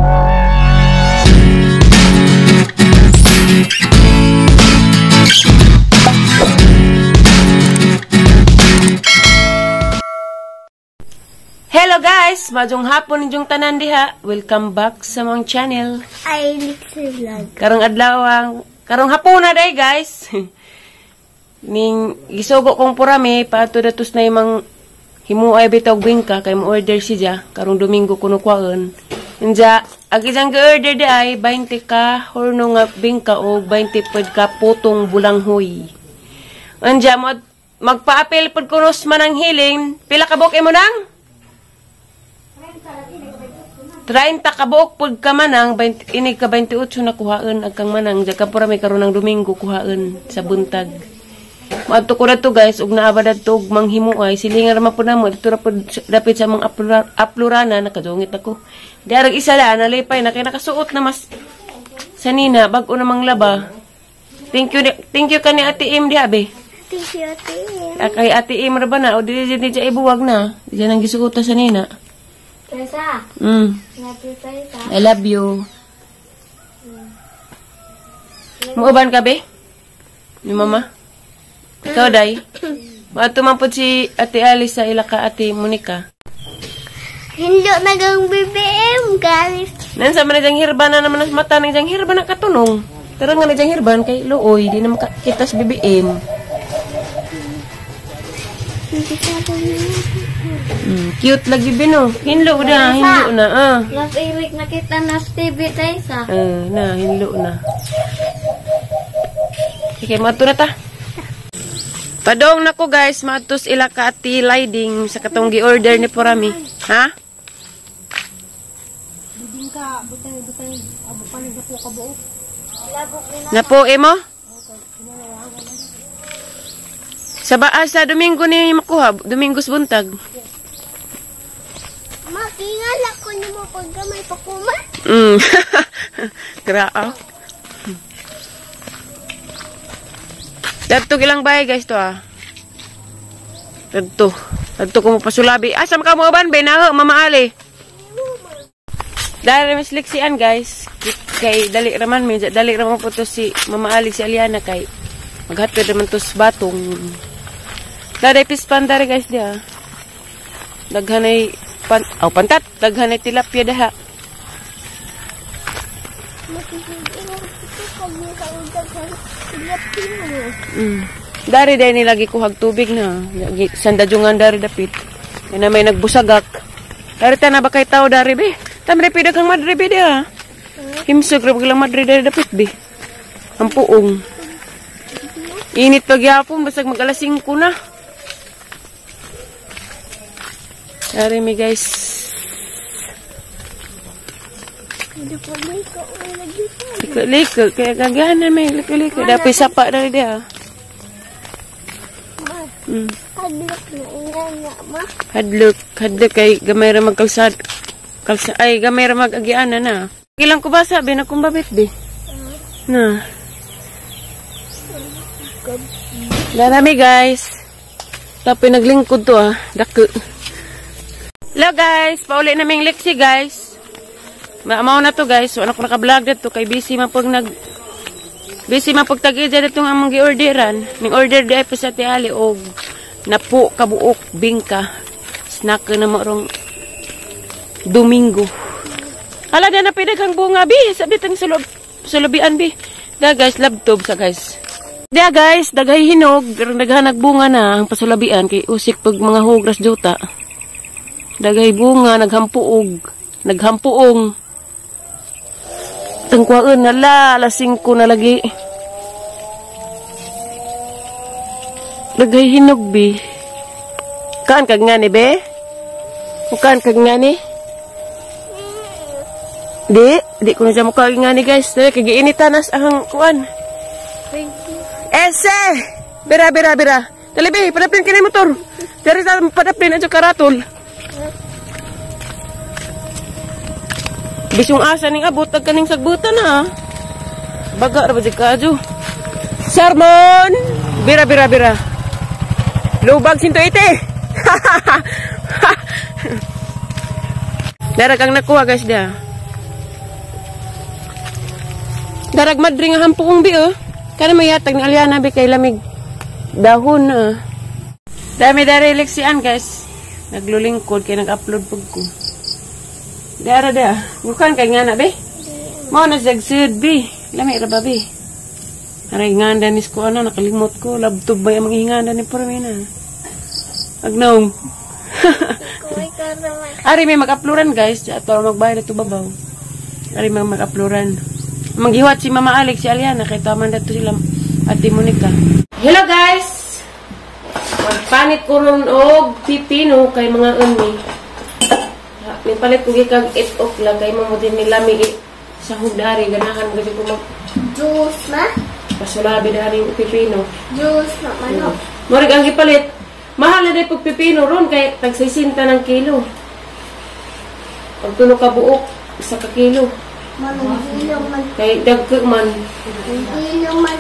Hello guys! Majong hapon ninyong tanan diha. Welcome back sa mong channel. Ay, Lixie Vlog. Karong adlawang, karong hapon na day guys. Ning gisugo kong purami, paato datos na imang himuay bitog bingka, kay mo-order siya. Karong Domingo kuno kwaon. Nja, agi jang ga-order di ay, 20 ka horno nga bingka o 20 pod ka putong bulanghoy. Nja, magpa-apel pod kunos manang hiling. Pila ka bok mo nang? 30 kabuok pud ka manang, inig ka 28 na kuhaan agkang manang, jaga pura may karon ng Domingo kuhaan sa buntag. Maadto ko na to guys, ug naabad adto ug manghimuay, silingan ra man pud namo dito ra pud dapit sa mga aplurana, nakadungit ako. Diarag isa la nalipay na kay nakasuot na mas sanina bag-o namang laba. Thank you kani Ate Im diha be. Thank you, Ate Im. Kay Ate Im ra ba na o di ibuwag na. Diyan ang gisuot sa nina. Tessa. Love you, Tessa. I love you. Muuban ka, be? Ni mama? Ikaw, day? Maato man po si Ate Alice sa ilaka Ate Monica. Hindi nagang BBM, guys. Nansa man na diyang hirban na naman ang mata na diyang hirban na katunong. Pero nga na diyang hirban kay Looy, di naman kita sa BBM. Hindi ka ba Cute lagi bino. Hinlo na, hinlo na. Love Eric nakita na sa TV, Tessa. Na, hinlo na. Sige, mato na ta. Padong na ko guys, matos ilaka Ati Liding sa katong gi-order ni Porami. Ha? Biding ka, butang, abo pa nang gapo ka buo. Napue mo? Sa Domingo ni makuha, Domingos buntag. Makingal ako niyo mo pag gamay pa kuma. Graaw. Dadto ilang bahay guys to Dadto ko mo pasulabi. Asa ka mo ban be na mamaali. Dali mas liksian guys. Kay dali raman po to si mamaali si Aliana kay maghatod naman to sa batong. Dali pispan dari guys dia. Daghanay pantat, daghanay tilapia daha. Dari day ni lagi kuhag tubig na. Sandajungan dari dapit. Yan na may nagbusagak. Dari ta na ba kay tao dari be? Tamre pida kang madre be dia. Himsog ra lang madre dari dapit be. Ang puong. Init pagyapon basag mag-alasing ko na. Dari mi guys. Liko, kaya gagana may liko. Dapat sapa dari dia. Hadlok kay gamay ra magkalsad. Ay gamay ra magagiana na. Ilang ko ba sabi na kumbabit be? Na. Darami guys. Tapi naglingkod to dako. Hello guys, pauli naming Lexi guys. Maamaw na to guys. So, ako naka-vlog dito kay busy mapag tagi dyan itong among gi-orderan. Ning order di ay pa sa tiali o napo kabuok bingka. Snack na marong Domingo. Hala na napidagang bunga bi. Sabi itong sulubian bi. Da guys, labtob sa guys. Da guys, daghay hinog. Daghanag bunga na ang pasulabian kay usik pag mga hugras juta. Dagay bunga, naghampuong. Tangkwaan na lasing ko na lagi. Dagay hinog, be. Kaan kag nga ni, be? Kaan kag nga ni? Di ko na siya mukha nga ni, guys. Kagiinitan nas ang kuan. Ese! Bira. Dali, be, padapin ka na motor. Dari sa padapin ang karatol. Bisong asa ning abot tag kaning sagbutan na. Baga ra ba di kadyo. Sermon. Bira. Lubag 180. Dara kang nakuha guys dia. Karag madri nga hampong bi oh. Kana may hatag ni Aliana bi kay lamig dahon na. Dami dari leksian guys. Naglulingkod kay nag-upload pug ko. Dara da. Bukan kay nga na be. Mo na sagsud bi. Lami ra ba bi. Aray nganda ni ko ano nakalimot ko labtob ba yung manghinganda ni Permina. Agnaw. Ari may mag-uploadan guys. Ato magbayad ito babaw. Ari may mag-uploadan. Maghiwat si Mama Alex, si Aliana, kay taman dato sila Ate Monica. Hello guys! Magpanit ko ron og pipino kay mga uni. May palit ko gikag 8 o'clock kay mamudin nila may sa hudari. Ganahan kasi ko mag... Juice na? Pasulabi na rin pipino. Juice na, manok. Morig ang gipalit. Mahal na din pag pipino ron kay tagsisinta ng kilo. Pag tuno ka buok, 1 kilo. Manong kilong man. Kay dagkag man. Manong kilong man.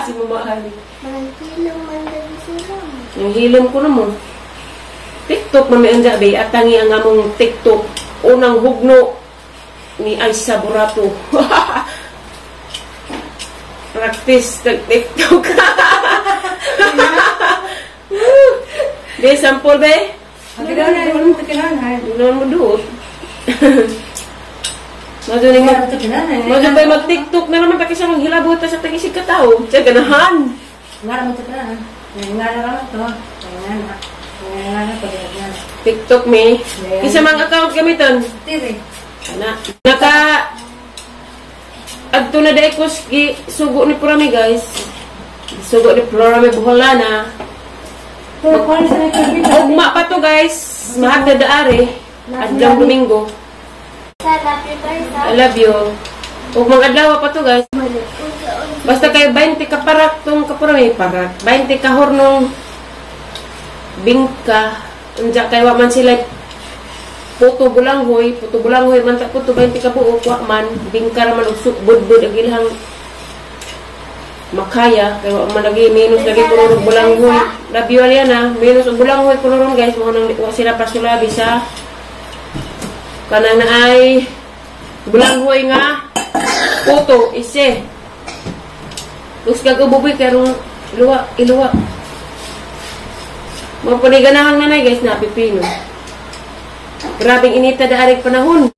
Si mamahal. Manong kilong man dali sila. Yung hilom ko naman. TikTok mami ang gabi at tangi ang among TikTok. Unang hugno ni Aisa Burato. Practice tag TikTok. Be, sample be? Doon mo doon. Maduning mag-TikTok na naman taki siya maghilabuta sa tagisig katao. Siya ganahan. TikTok me. Isa mga account gamiton. Naka adto na dai ko sugo ni Purami guys. Sugo ni Purami buholana. Ugma pa to guys. Mahagda daari. Adlang Domingo. I love you. Huwag mga adlaw pa to guys. Basta kayo 20 kaparak tong kapurami parak. 20 kahornong bingka. Unja kayo man sila puto bulanghoy man ta puto 20 ka buok wa man bingka ra man og budbud ag ilhang makaya kayo man lagi minus lagi puro bulanghoy. Love you Aliana. Minus og bulanghoy puro guys mo nang wa sila pasulabi sa kanang naay bulanghoy nga puto ise us kagabuboy karong iluwa mo paniganahan nanay guys na pipino. Grabing inita daarig panahon.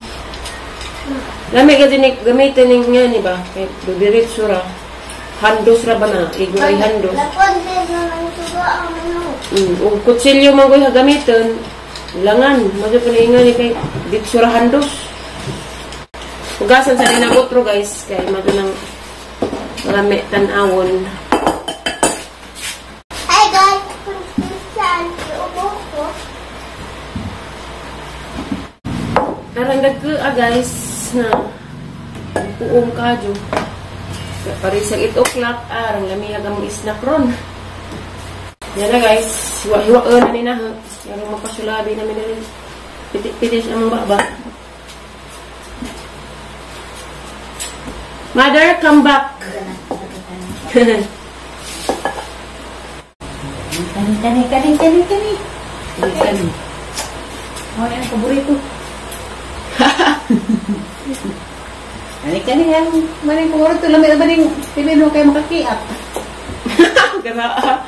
Lami ka din gamitin nga ni ba kay diretso ra handos ra ba na igulay handos Lapon din naman suga ang ano. ug kutsilyo man koy gamiton langan mo pa ni kay diretso ra handos. Ugasan sa dinabotro guys kay madunang marami tan-awon. Hi guys, saan ubo ko? Narandag ko guys na puong kadyo. Pari sa 8 o'clock arang lamihag ang snack ron. Yan na guys, hiwa-hiwa na nina ha. Yung mapasulabi namin na rin. Pitis ang baba. Mother, come back. Kani. Oh, yan, paborito. Kani yan. Maning paborito. Lamig na maning pipino kayo makakiap. Gara,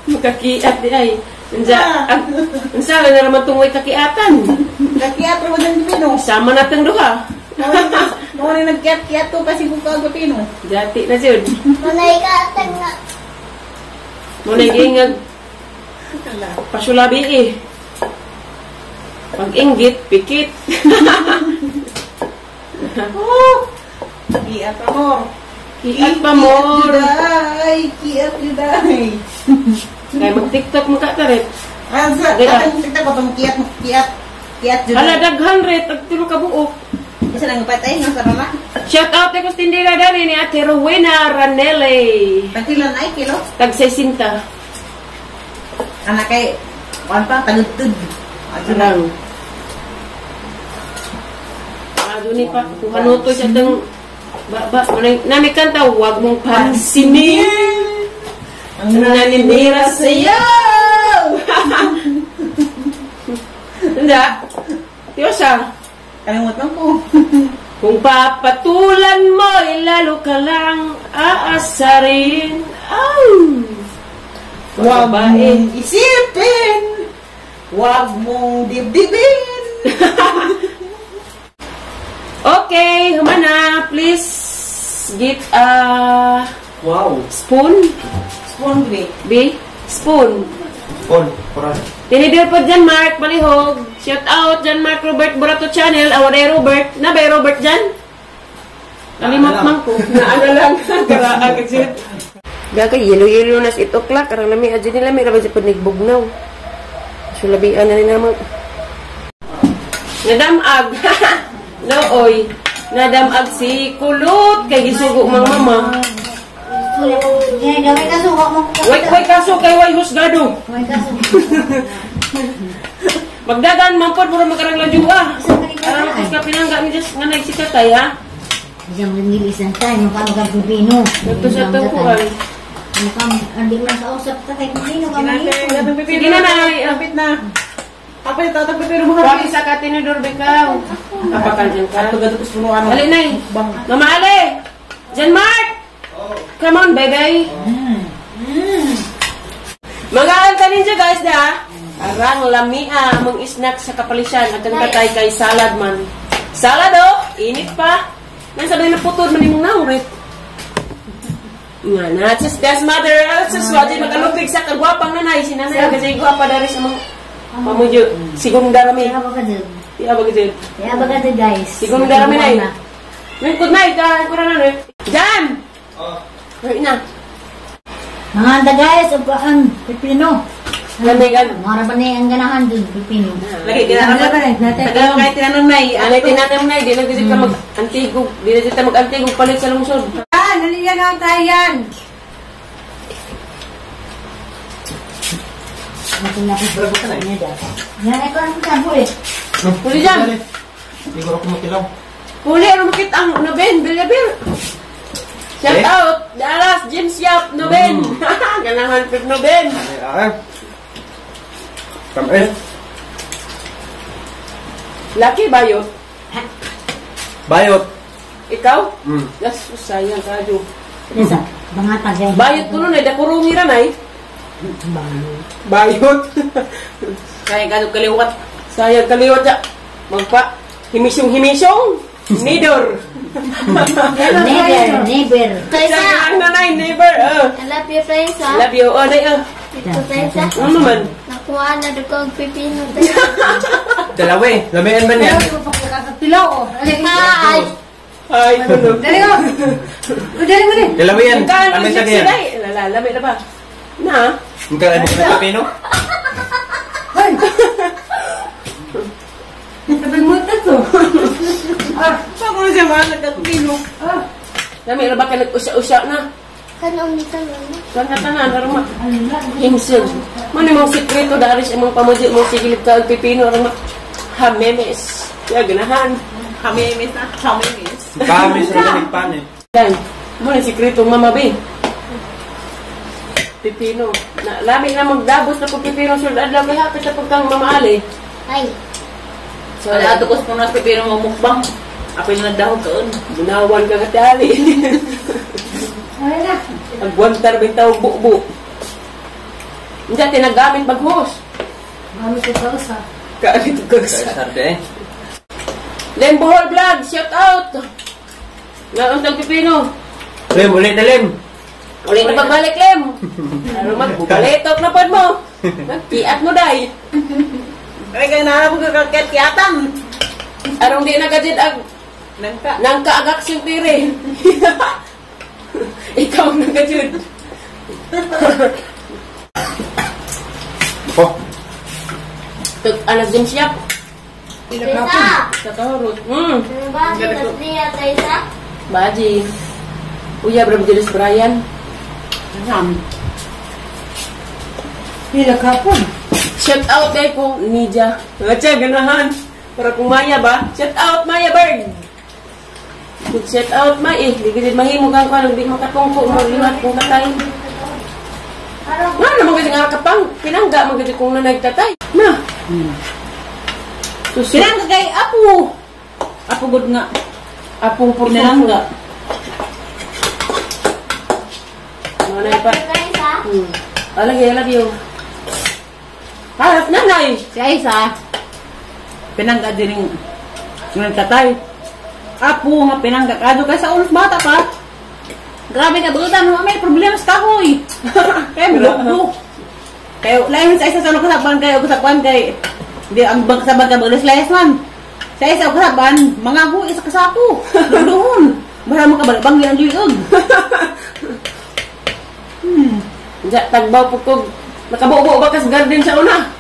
makakiat di ay. Unsa na naman tungoy kakiatan. Kakiap naman ng pipino. Sama natin duha. Mga na nagkiat-kiat to kasi buka pipino. Jati na jud. Manay ka atang nga. Muna gingag pasulabi eh. Pag-inggit, pikit. Oh! Kiat pa more. Kiat pa more. Kiat juday. Kaya mag-TikTok mo ka tarit. Asa, katong TikTok ko tong kiat juday. Ala daghan ret ag tulo ka buok. Isa lang patay ng sarala. Shout out ko tindira dali ni Ate Rowena Ranele. Tagilan ay kilo. Tag 60. Anak kay kuan pa tagud-tud. Arang. Aduni pa kumanuto siya tang baba nami kanta wag mong pansinin. Ang naninira sa'yo. Hindi. Tiyo siya. Kalimutan ko. Kung papatulan mo, lalo ka lang aasarin. Huwag mong isipin. Huwag mong dibdibin. Okay, humana. Please get a Wow. spoon. Spoon B. B? Spoon. Spoon. Kurang. Tinidir po dyan, Mark Malihog. Shout out dyan, Mark Robert Burato Channel. Aware Robert. Na ba Robert dyan? Kalimot man ko. Naano lang. Karaan kasi. Gagay, yelo-yelo na sa 8 o'clock. Karang lami, adyan nila. May rabang siya po nagbugnaw. So, labian na rin naman. Nadamag. Nooy. Nadamag si Kulot. Kay gisugo mang mama. May kasuka mo. Way kaso kay way husgado. May kasuka. Magdagan man po, puro makarang ladyo Karang ka pinangga ni Diyos nga nagsikatay, ha? Isang ringilis ng tayo, mukha mag-pipino. Ito sa ito ko, ay. Mukhang, hindi mo sa usap ka kay pipino ka malito. Sige na, nay. Kapit na. Apa yung tatang pipino mo Huwag isa ka tinidor, bekaw. Kapakal dyan ka. Pagkado ko punuan mo. Ali, nay. Mama, Ali. Jan Mark. Come on, baby. Mga anta ninja, guys, da. Arang lamia, mong snack sa kapalisan. At ang katay kay salad man. Salad, oh. Init pa. Nasa ba na putod, manimong naurit. Nga na, sis mother, sis wajay mag-alupig sa kagwapang nanay. Si nanay, kasi gwapa dari sa mga pamujo. Sigong darami. Kaya bagadod. Iya ba gajid? Kaya bagadod, guys. Sigong darami na eh. Mingkod na, kurang na rin. Jan! Right na. Mga anda, guys, ang pipino. Lamigan. Mga raban na ang ganahan dun, pipino. Lagi kinakaman. Tagal kahit tinanong na eh. Anay tinanam na, di na gajid ka mag-antigog. Di na gajid ka mag-antigog palit sa lungsod. Naliyan na tayo yan. Natin na pipino niya dyan. Yan, ikaw ang pagkabo eh. Huli dyan. Siguro kumakilaw. Huli, ano makit ang Noben, Bilyabir. Shout out, Dallas, James Yap, Noben. Ganahan pit Noben. Kamel. Lucky Bayot. Bayot. Ikaw? Yes, sayang ka, Jo. Isa, mga tagay. Bayot po nun eh, dakurungi rin ay. Bayot. Sayang ka, kaliwat. Sayang kaliwat ya. Magpa, himisyong. Nidor. Never. Sayang nanay, neighbor. I love you, Fraisa. Love you. Oh, day, Ito, Fraisa. Ano naman? Nakuha na doon ko ang pipino tayo. Dalawa eh. Lamian ba niya? Hi! Ay, ano? Dalawa yan. Kano Amin siya ka niyan. sila eh. Lalami na ba? Na? Magkakain mo ka pino? Saan ko na siya mga nagkatpino? Lami na ba ka nag-usya-usya na? Kanong dito lang. Saan na tanan? Arama? Himsig. Mano yung mga sikreto dari sa mga pamudyo mong sigilip ka ang pipino. Arama? Hamemes. Kaya ganahan. Hamemes na. Hamemes. Kamis rin na nagpan eh. Dan, mo na sikreto mamabi. Pipino. Lami na magdabos na po pipino. Suldad lang may hapit na pagkang mamaali. Hi! So, ato ko sa mga pipino mamukbang. Ako yung nagdahog kaon. Bunawan ka katali. Nagwantar bintang bubo. Hindi, tinagamit baghos. Gamit ko sa usa. Kaanit ko kagsa. Sarte eh. Lem Bohol Vlog, shout out! Nauntang pipino. Lem, ulit na Lem. Ulit na pagbalik, Lem. Ano magbalitok na pod mo. Nagkiat mo, day. Ay, kaya nahanap ko kakit-kiatan. Arong di nagajid ag... Nangka agak siyang tiri. Ikaw ang nagajid. Oh. Alas din siya. Fraisa! Kakahurot. Ano ba? Sitas niya, Fraisa? Baji. Uya, berapa jenis Brian? Hila kapon. Shout out kay ko, Nija. Ngacha, ganahan. Para kung Maya ba? Shout out, Maya Bird. Shout out, Maya. Di kasi mahimog ang kwan. Di makatungko. Magliwat kung tatay. Nga naman kasi nga kapang. Pinangga man kasi kung nanay tatay. Na. Pinangga kay Apo. Apo good nga. apong porso. Pinalangga. Manay pa. Tayo sa. Alagi yung. Harap nanay. Si Aisa, pinangga din yung nagtatay. Apo nga pinangga kado kay sa ulos bata pa. Grabe ka butan, may problema sa kahoy. Kaya bilog. Kaya lain sa Aisa sa ulo kasaban kay hindi ang kasaban ka maglaslayas man. Sa Aisa kasaban, mga hu isa kasako. Doon. Bara mo ka balabang yan liog. Diya, tagbaw po ko. Nakabuo-buo ba ka sa garden sa una?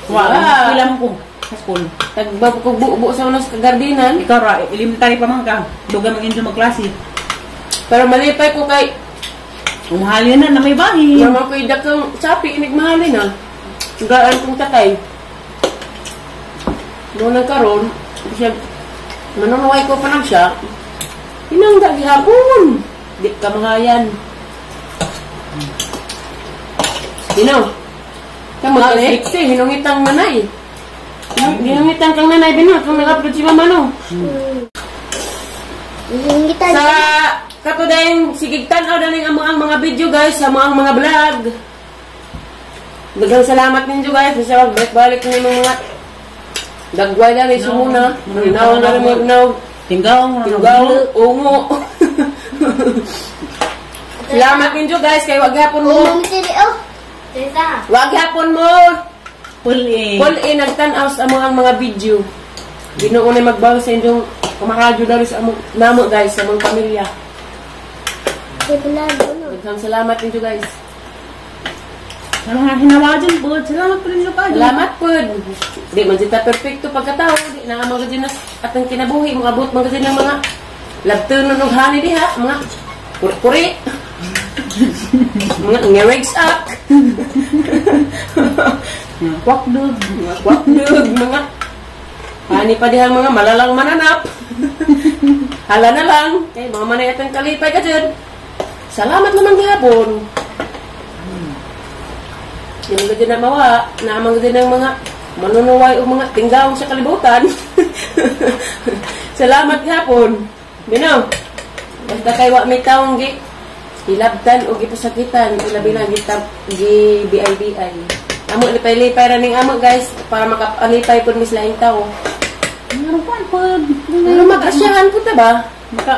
Wala, ilang ko sa school. Tagbaw po ko buo-buo sa una sa gardenan. Ikaw ra, elementary pa man ka. Duga mag-enjoy magklase. Pero malipay ko kay Umahal yan na may bahin. mama ko idak kang sapi, inigmahalin na. Gaan kong takay. Doon nagkaroon, siya, manunuway ko pa lang siya. Hinangga gihapon. Di ka mahayan. Bino, kamu kasi hinungitang nanay. Hinungitang kang nanay, Bino, kung nag-upload si mama, no? Hindi kita. Sa katudayang sigigtan o daling ang mga video, guys, sa mga vlog. Daghang salamat ninyo, guys, sa magbalik-balik ng mga dagway na rin sumuna. Naw na rin magnaw. Tinggaw. Ungo. Salamat ninyo, guys, kay wag hapon mo. Umamitili, oh. Tesa. Wag hapon mo. Puli. Nagtanaw sa mga video. Ginoon na magbago sa inyong kumaradyo na rin sa namo, guys, sa mga pamilya. Daghang salamat ninyo, guys. Ano nga hinawajan po? Salamat po rin sa kado. Salamat po. Di man sita perfecto pagkatao. Di na mga din atang kinabuhi. Mga abot mga din ng mga labtunon og hani diha. Mga kuri-kuri. Mga ngeregs up. Kwakdog. Mga kwakdog. Mga hani pa diha mga malalang mananap. Hala na lang. Kay mga manay atang kalipay ka dyan. Salamat naman gihapon. Yung mga din na mawa, naamang din ng mga manunuway o mga tinggawang sa kalibutan. Salamat hapon. Bino, basta kay wa may taong ilabtan o gipasakitan, ilabi na gi-BIBI. Amo, lipay-lipay ra ning amo, guys, para makapalipay po mislaing tao. Ano pa po? Ano mag-asyahan po ta ba?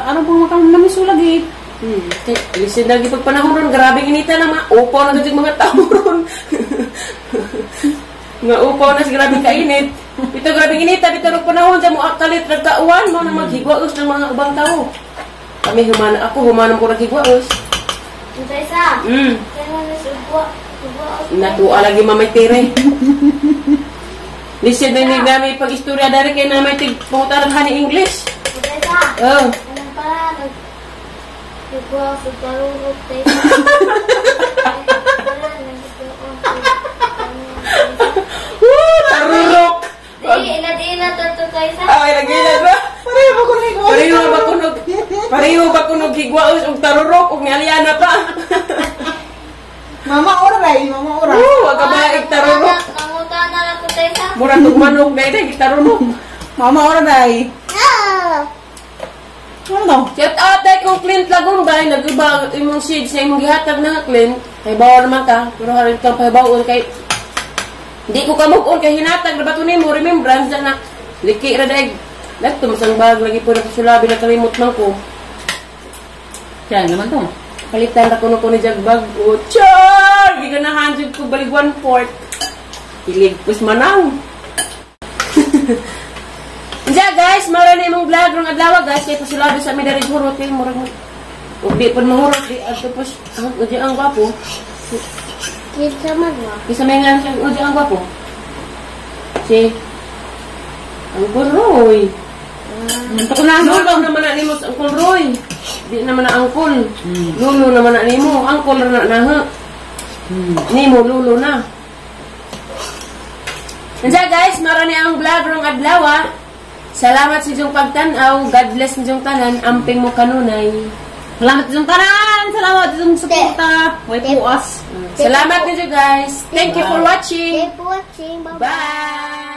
Ano pong makamamisulag eh? Listen na gipag panahon ron, grabing inita na upaw na gajig mga tao ron. Nga upaw na si grabing kainit. Ito grabing inita, ito ron panahon sa mga kalit nagkauwan mo na maghigwaos ng mga ubang tao. Kami humanam ko naghigwaos. Tesa. Kaya na subwa. Natuwa lagi mamay tire. Listen na namin pag-istorya dari kay na may tig-pangutaran hani English. Tesa. Oh. Anong pala? Subwa, sugarurot, Tesa. Tarurok! Ila-ila to Tesa. Ay, lagi-ila ba? Pareho ba kunog higwaos og tarurok og nialiana pa? Mama oray. Wag ba tarurok? Manguta na lang ko Tesa. Murag og manok dai tarurok. Mama oray. Ano daw? Shout out dai kung Clint Lagumbay, nag-iba imong seed sa imong gihatag na Clint. Kay bawo naman ka, pero harin kang pahibaon kay di ko kamug-on kay hinatag na bato nimo remembrance na liki ra daig. Dagto masang bag lagi po nakasulabi na kalimot man ko. Diyan naman to. Palitan ra kuno ko ni jagbag. O char, di ganahan jud ko balik 1/4. Ilig pus manang. Diya guys, mara na imong vlog rong adlaw guys, kay pasulabi sa mi dari hurot kay murag ug di pud mahurot di adto pus udi ang gwapo. Kinsa man wa. Bisa mengan siya udi ang gwapo. Si Uncle Roy. Muntok na. Lolo naman na nimo sa Uncle Roy. Di naman na Uncle. Lolo naman na nimo. Uncle na na. Nimo lolo na. Nandiyan guys, marami ang vlog rong adlaw. Salamat sa inyong pagtanaw. God bless ninyong tanan. Amping mo kanunay. Salamat sa tanan. Salamat sa suporta. Way puas. Salamat ninyo guys. Thank you for watching. Keep watching. Bye-bye. Bye.